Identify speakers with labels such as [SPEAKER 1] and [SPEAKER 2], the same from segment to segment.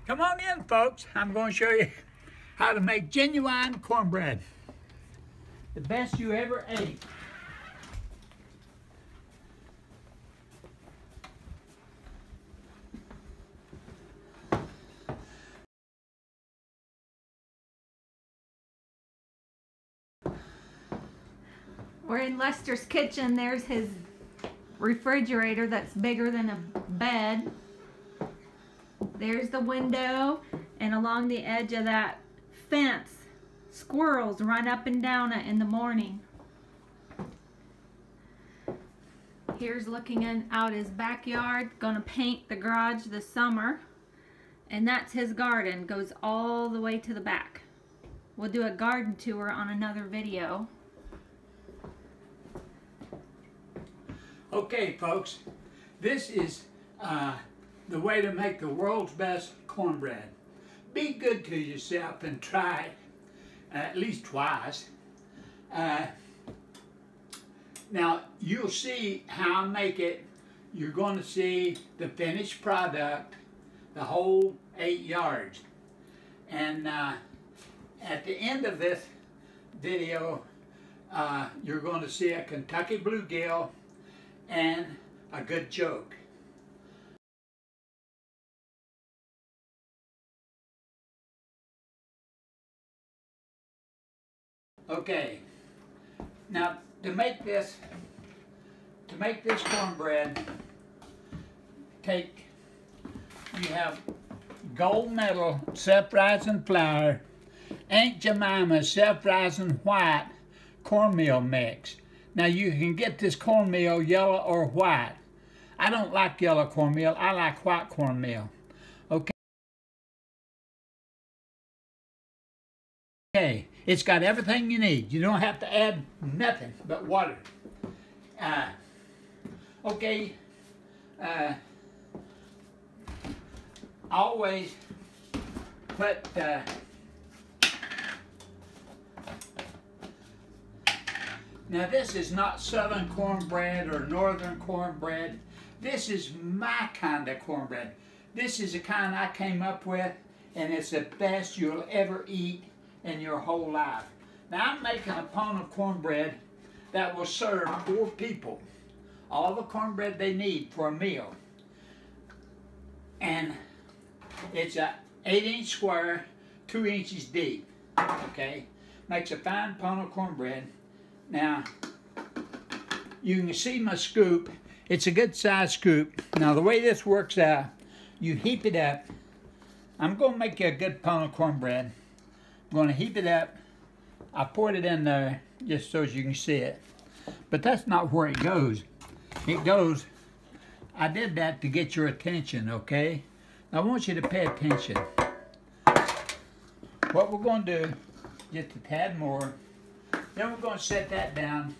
[SPEAKER 1] Come on in, folks. I'm going to show you how to make genuine cornbread. The best you ever ate.
[SPEAKER 2] We're in Lester's kitchen. There's his refrigerator that's bigger than a bed. There's the window, and along the edge of that fence, squirrels run up and down it in the morning. Here's looking out his backyard. Gonna paint the garage this summer. And that's his garden. Goes all the way to the back. We'll do a garden tour on another video.
[SPEAKER 1] Okay, folks, this is the way to make the world's best cornbread. Be good to yourself and try it at least twice. Now, you'll see how I make it. You're going to see the finished product, the whole 8 yards. And at the end of this video, you're going to see a Kentucky bluegill and a good joke. Okay, now to make this cornbread, you have gold medal self-rising flour, Aunt Jemima self-rising white cornmeal mix. Now you can get this cornmeal yellow or white. I don't like yellow cornmeal, I like white cornmeal. Okay, it's got everything you need. You don't have to add nothing but water. Always put now this is not southern cornbread or northern cornbread. This is my kind of cornbread. This is the kind I came up with, and it's the best you'll ever eat in your whole life. Now I'm making a pone of cornbread that will serve 4 people. All the cornbread they need for a meal. And it's a 8-inch square, 2 inches deep. Okay? Makes a fine pone of cornbread. Now, you can see my scoop. It's a good size scoop. Now the way this works out, you heap it up. I'm going to make you a good pone of cornbread. I'm going to heap it up. I poured it in there just so you can see it. But that's not where it goes. It goes, I did that to get your attention, okay? I want you to pay attention. What we're going to do, just a tad more, then we're going to set that down.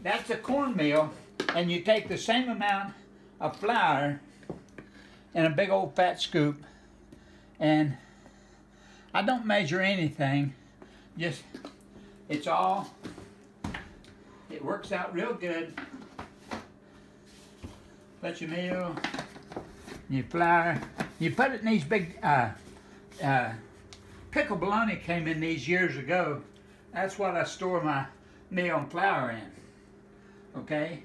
[SPEAKER 1] That's a cornmeal, and you take the same amount of flour in a big old fat scoop, and I don't measure anything, just, it works out real good. Put your meal, your flour, you put it in these big, pickle bologna came in these years ago. That's what I store my meal and flour in, okay?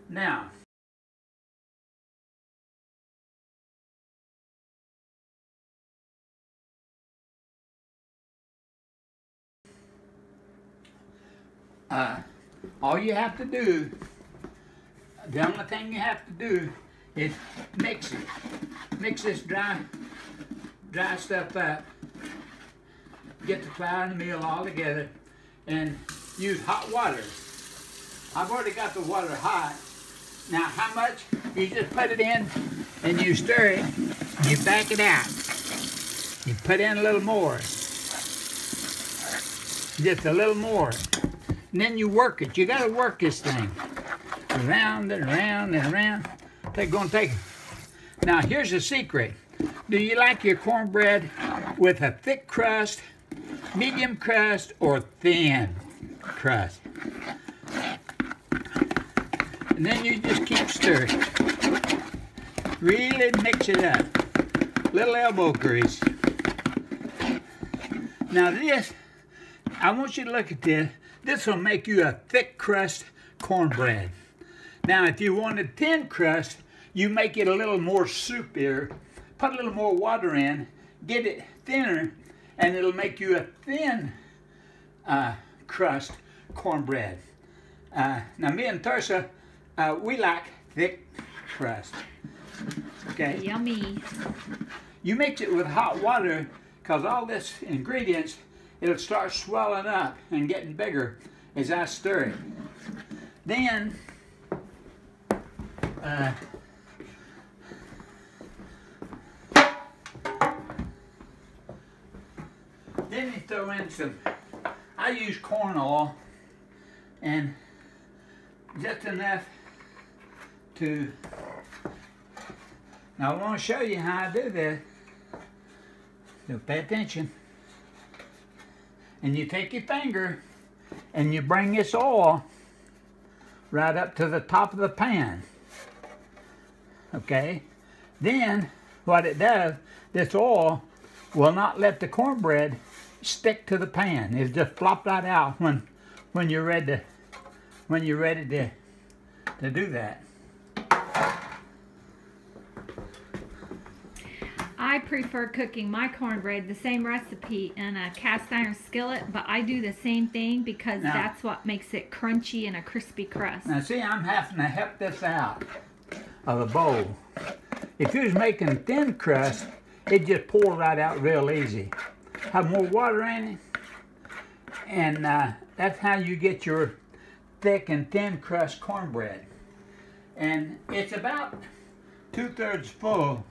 [SPEAKER 1] Now, all you have to do, the only thing you have to do is mix it. Mix this dry stuff up. Get the flour and the meal all together and use hot water. I've already got the water hot. Now how much? You just put it in and you stir it. You back it out. You put in a little more. Just a little more. And then you work it. You got to work this thing. Around and around and around. They're going to take. Now here's the secret. Do you like your cornbread with a thick crust, medium crust, or thin crust? And then you just keep stirring. Really mix it up. little elbow grease. Now this, I want you to look at this. This will make you a thick crust cornbread. Now if you want a thin crust, you make it a little more soupier, put a little more water in, get it thinner, and it'll make you a thin crust cornbread. Now me and Thursa, we like thick crust. Okay.
[SPEAKER 2] Yummy.
[SPEAKER 1] You mix it with hot water, because all this ingredients, it'll start swelling up and getting bigger as I stir it. Then you throw in some, I use corn oil, and just enough to, now I want to show you how I do this, so pay attention. And you take your finger and you bring this oil right up to the top of the pan. Okay? Then what it does, this oil will not let the cornbread stick to the pan. It'll just flop right out when you're ready to do that.
[SPEAKER 2] I prefer cooking my cornbread the same recipe in a cast iron skillet, but I do the same thing because that's what makes it crunchy and a crispy crust.
[SPEAKER 1] Now see, I'm having to help this out of the bowl. If you was making thin crust, it just pour right out real easy. Have more water in it, and that's how you get your thick and thin crust cornbread. And it's about 2/3 full.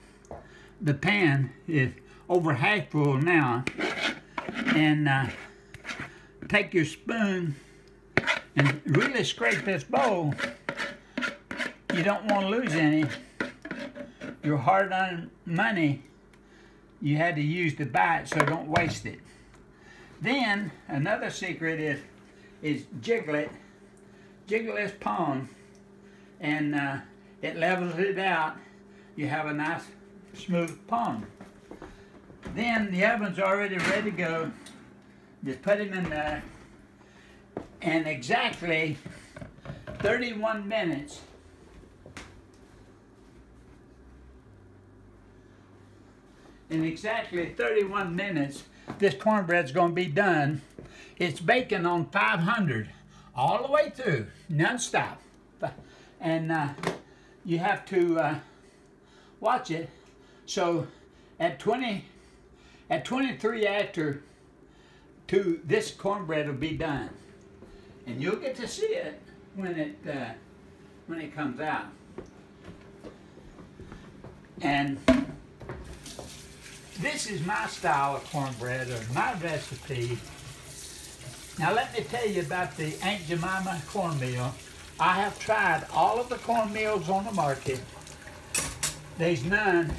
[SPEAKER 1] The pan is over half full now. And take your spoon and really scrape this bowl. You don't want to lose any. Your hard-earned money you had to use to buy it, so don't waste it. Then another secret is jiggle it. Jiggle this pone, and it levels it out. You have a nice smooth pone. Then the oven's already ready to go. Just put them in there, and exactly 31 minutes. In exactly 31 minutes, this cornbread's going to be done. It's baking on 500 all the way through, non-stop. And you have to watch it. So at 23 after 2, this cornbread will be done, and you'll get to see it when it comes out. And this is my style of cornbread, or my recipe. Now let me tell you about the Aunt Jemima cornmeal. I have tried all of the cornmeals on the market. There's none,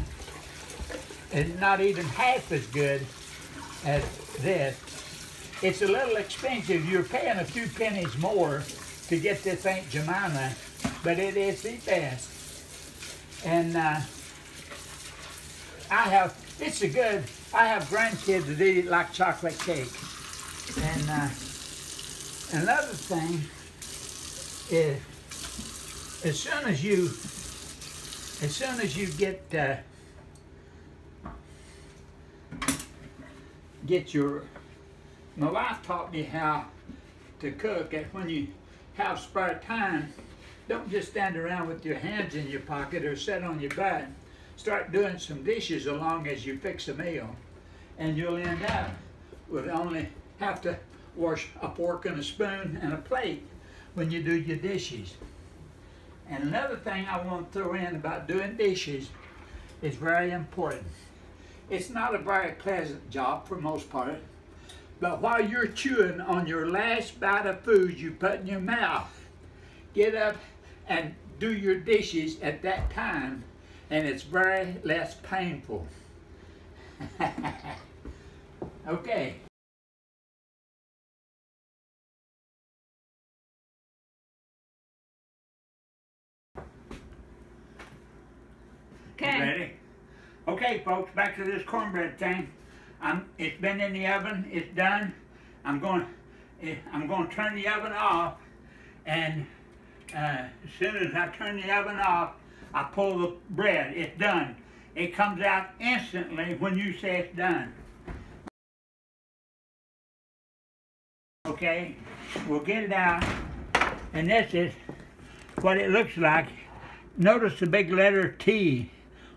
[SPEAKER 1] and not even half as good as this. It's a little expensive. You're paying a few pennies more to get this Aunt Jemima, but it is the best. And I have grandkids that eat it like chocolate cake. And another thing is, as soon as you get your, my wife taught me how to cook, and when you have spare time, don't just stand around with your hands in your pocket or sit on your butt. Start doing some dishes along as you fix a meal, and you'll end up with only have to wash a fork and a spoon and a plate when you do your dishes. And another thing I want to throw in about doing dishes is very important. It's not a very pleasant job for most part, but while you're chewing on your last bite of food you put in your mouth, get up and do your dishes at that time, and it's very less painful. Okay.
[SPEAKER 2] Okay.
[SPEAKER 1] Ready? Okay, folks, back to this cornbread thing. It's been in the oven. It's done. I'm going to turn the oven off, and as soon as I turn the oven off, I pull the bread. It's done. It comes out instantly when you say it's done. Okay, we'll get it out, and this is what it looks like. Notice the big letter T.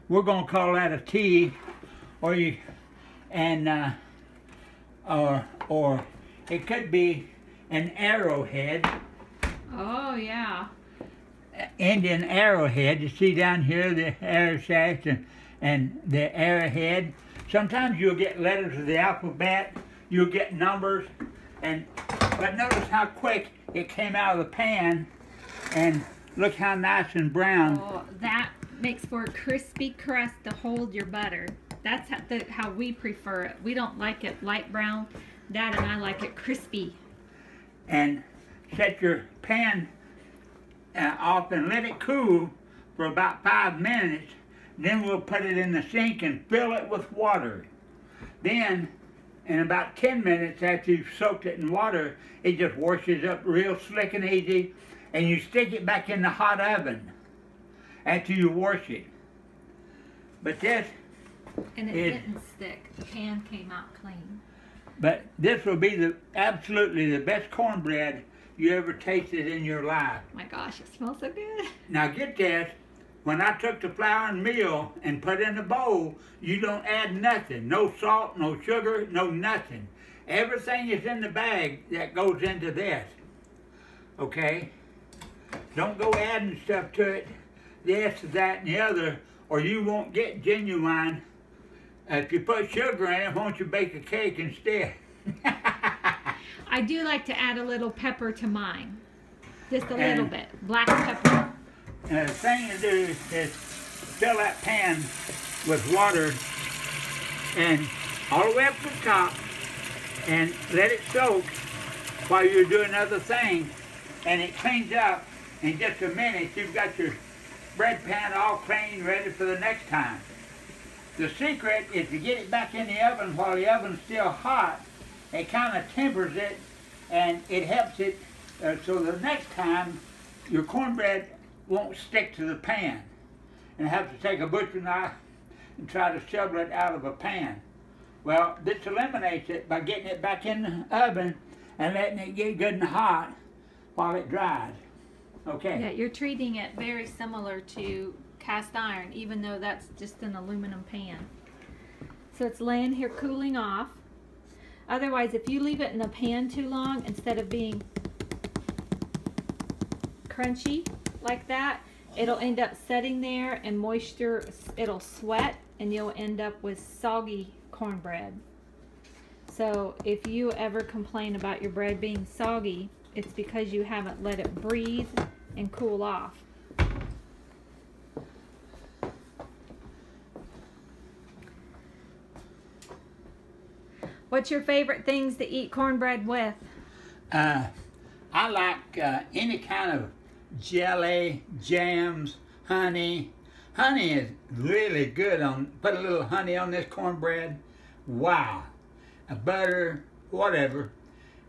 [SPEAKER 1] We're going to call that a T, or it could be an arrowhead.
[SPEAKER 2] Oh yeah.
[SPEAKER 1] Indian arrowhead. You see down here the arrow shaft and the arrowhead. Sometimes you'll get letters of the alphabet. You'll get numbers, but notice how quick it came out of the pan, and look how nice and brown.
[SPEAKER 2] Oh, that makes for a crispy crust to hold your butter. That's how we prefer it. We don't like it light brown. Dad and I like it crispy.
[SPEAKER 1] And set your pan off and let it cool for about 5 minutes. Then we'll put it in the sink and fill it with water. Then, in about 10 minutes after you've soaked it in water, it just washes up real slick and easy, and you stick it back in the hot oven after you wash it. But this
[SPEAKER 2] and it didn't stick. The pan came out clean.
[SPEAKER 1] But this will be absolutely the best cornbread you ever tasted in your life.
[SPEAKER 2] My gosh, it smells so good.
[SPEAKER 1] Now get this, when I took the flour and meal and put it in a bowl, you don't add nothing. No salt, no sugar, no nothing. Everything is in the bag that goes into this. Okay? Don't go adding stuff to it, this, that, and the other, or you won't get genuine. If you put sugar in it, why don't you bake a cake instead?
[SPEAKER 2] I do like to add a little pepper to mine. Just a little bit. Black pepper.
[SPEAKER 1] And the thing to do is fill that pan with water and all the way up to the top and let it soak while you're doing other things, and it cleans up in just a minute. You've got your bread pan all clean, ready for the next time. The secret is to get it back in the oven while the oven's still hot. It kind of tempers it, and it helps it so the next time your cornbread won't stick to the pan and have to take a butcher knife and try to shovel it out of a pan. Well, this eliminates it by getting it back in the oven and letting it get good and hot while it dries. Okay.
[SPEAKER 2] Yeah, you're treating it very similar to cast iron, even though that's just an aluminum pan. So it's laying here cooling off. Otherwise, if you leave it in the pan too long, instead of being crunchy like that, it'll end up setting there and moisture, it'll sweat, and you'll end up with soggy cornbread. So if you ever complain about your bread being soggy, it's because you haven't let it breathe and cool off. What's your favorite things to eat cornbread with?
[SPEAKER 1] I like any kind of jelly, jams, honey. Honey is really good on, put a little honey on this cornbread. Wow. Butter, whatever.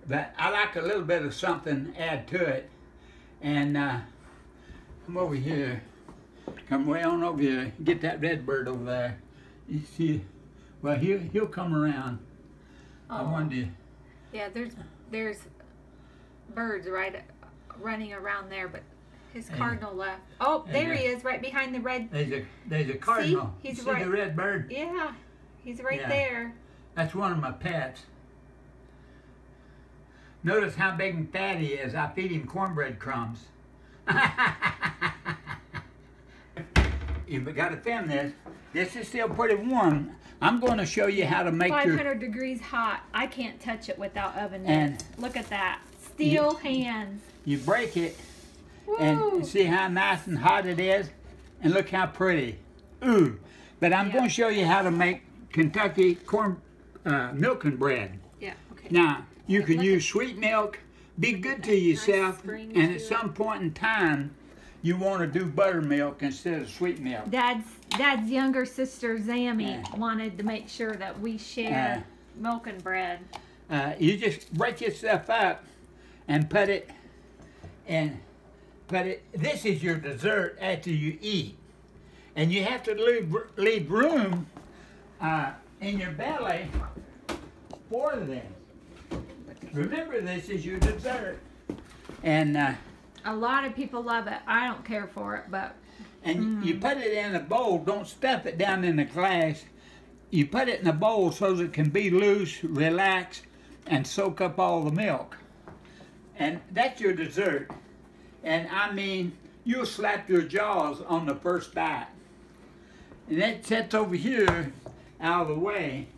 [SPEAKER 1] But I like a little bit of something, add to it. And come over here. Come way on over here. Get that red bird over there. You see, well, he'll come around.
[SPEAKER 2] Oh.
[SPEAKER 1] I wonder.
[SPEAKER 2] Yeah, there's birds running around there, but his cardinal left. Oh, there he is, right behind the red.
[SPEAKER 1] There's a cardinal.
[SPEAKER 2] See? He's
[SPEAKER 1] See
[SPEAKER 2] right.
[SPEAKER 1] the red bird?
[SPEAKER 2] Yeah, he's right there.
[SPEAKER 1] That's one of my pets. Notice how big and fat he is. I feed him cornbread crumbs. You've got to thin this. This is still pretty warm. I'm going to show you how to make
[SPEAKER 2] 500 degrees hot. I can't touch it without oven mitts. Look at that. Steel hands.
[SPEAKER 1] You break it.
[SPEAKER 2] Woo.
[SPEAKER 1] And see how nice and hot it is? And look how pretty. Ooh. But I'm going to show you how to make Kentucky milk and bread.
[SPEAKER 2] Yeah, okay.
[SPEAKER 1] Now, you can use sweet milk. Be good to yourself. And at some point in time, you want to do buttermilk instead of sweet milk.
[SPEAKER 2] Dad's younger sister Zammy wanted to make sure that we share milk and bread.
[SPEAKER 1] You just break yourself up and put it in. This is your dessert after you eat, and you have to leave room in your belly for this. Remember, this is your dessert, and
[SPEAKER 2] a lot of people love it. I don't care for it, but
[SPEAKER 1] you put it in a bowl. Don't stuff it down in the glass. You put it in a bowl so that it can be loose, relax, and soak up all the milk. And that's your dessert. And I mean, you'll slap your jaws on the first bite. And that sits over here out of the way.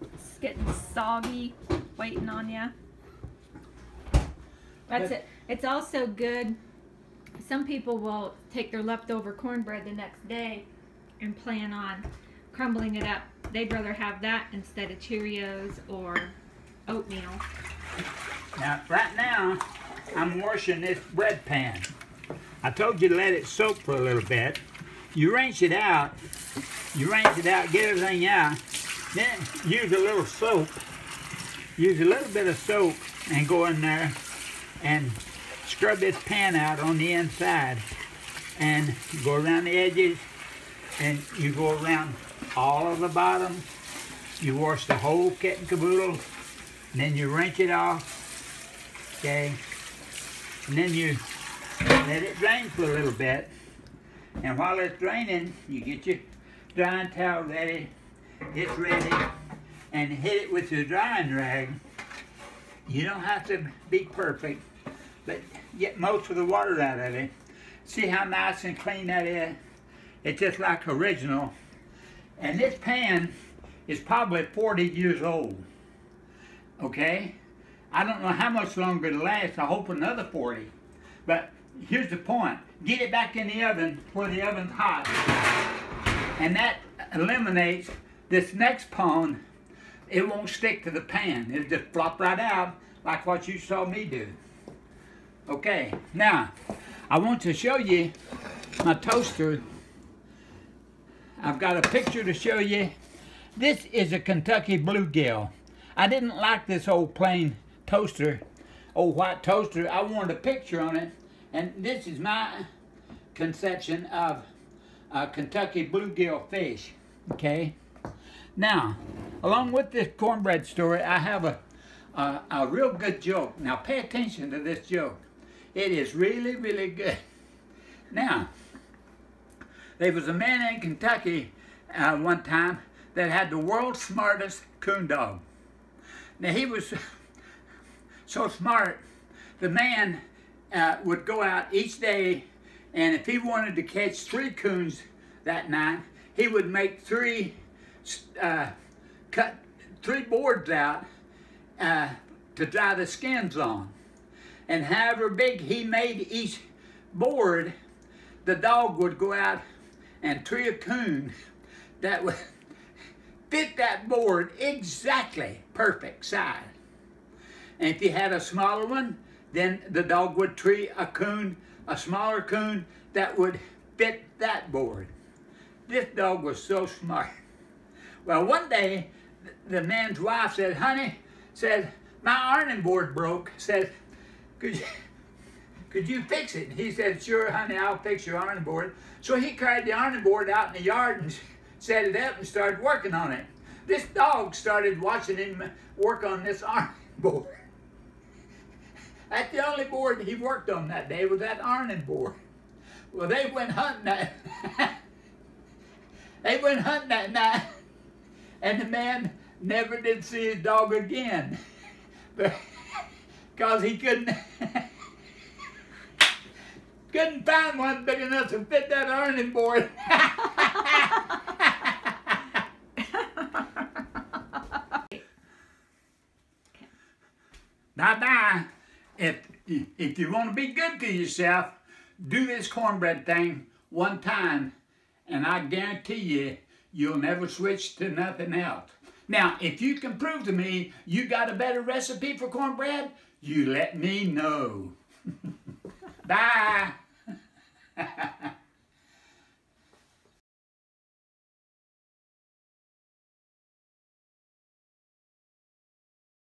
[SPEAKER 2] It's getting soggy, waiting on you. That's it. It's also good. Some people will take their leftover cornbread the next day and plan on crumbling it up. They'd rather have that instead of Cheerios or oatmeal.
[SPEAKER 1] Now, right now, I'm washing this bread pan. I told you to let it soak for a little bit. You rinse it out. Get everything out. Then use a little soap. Use a little bit of soap and go in there and scrub this pan out on the inside. And go around the edges, and you go around all of the bottom. You wash the whole kit and caboodle, and then you rinse it off, okay? And then you let it drain for a little bit. And while it's draining, you get your drying towel ready. It's ready, and hit it with your drying rag. You don't have to be perfect, but get most of the water out of it. See how nice and clean that is? It's just like original. And this pan is probably 40 years old. Okay? I don't know how much longer it'll last. I hope another 40. But here's the point. Get it back in the oven where the oven's hot. And that eliminates this next pone. It won't stick to the pan. It'll just flop right out like what you saw me do. Okay, now I want to show you my toaster. I've got a picture to show you. This is a Kentucky Bluegill. I didn't like this old plain toaster, old white toaster. I wanted a picture on it, and this is my conception of a Kentucky Bluegill fish. Okay. Now, along with this cornbread story, I have a real good joke. Now, pay attention to this joke. It is really, really good. Now, there was a man in Kentucky one time that had the world's smartest coon dog. Now, he was so smart, the man would go out each day, and if he wanted to catch 3 coons that night, he would make cut 3 boards out to dry the skins on. And however big he made each board, the dog would go out and tree a coon that would fit that board exactly perfect size. And if you had a smaller one, then the dog would tree a smaller coon that would fit that board. This dog was so smart. Well, one day, the man's wife said, "Honey," said, "my ironing board broke." Said, could you fix it? He said, "Sure, honey, I'll fix your ironing board." So he carried the ironing board out in the yard and set it up and started working on it. This dog started watching him work on this ironing board. That's the only board he worked on that day, was that ironing board. Well, they went hunting that night, and the man never did see his dog again, because he couldn't find one big enough to fit that ironing board. Bye-bye. If you want to be good to yourself, do this cornbread thing one time, and I guarantee you, you'll never switch to nothing else. Now, if you can prove to me you got a better recipe for cornbread, you let me know. Bye.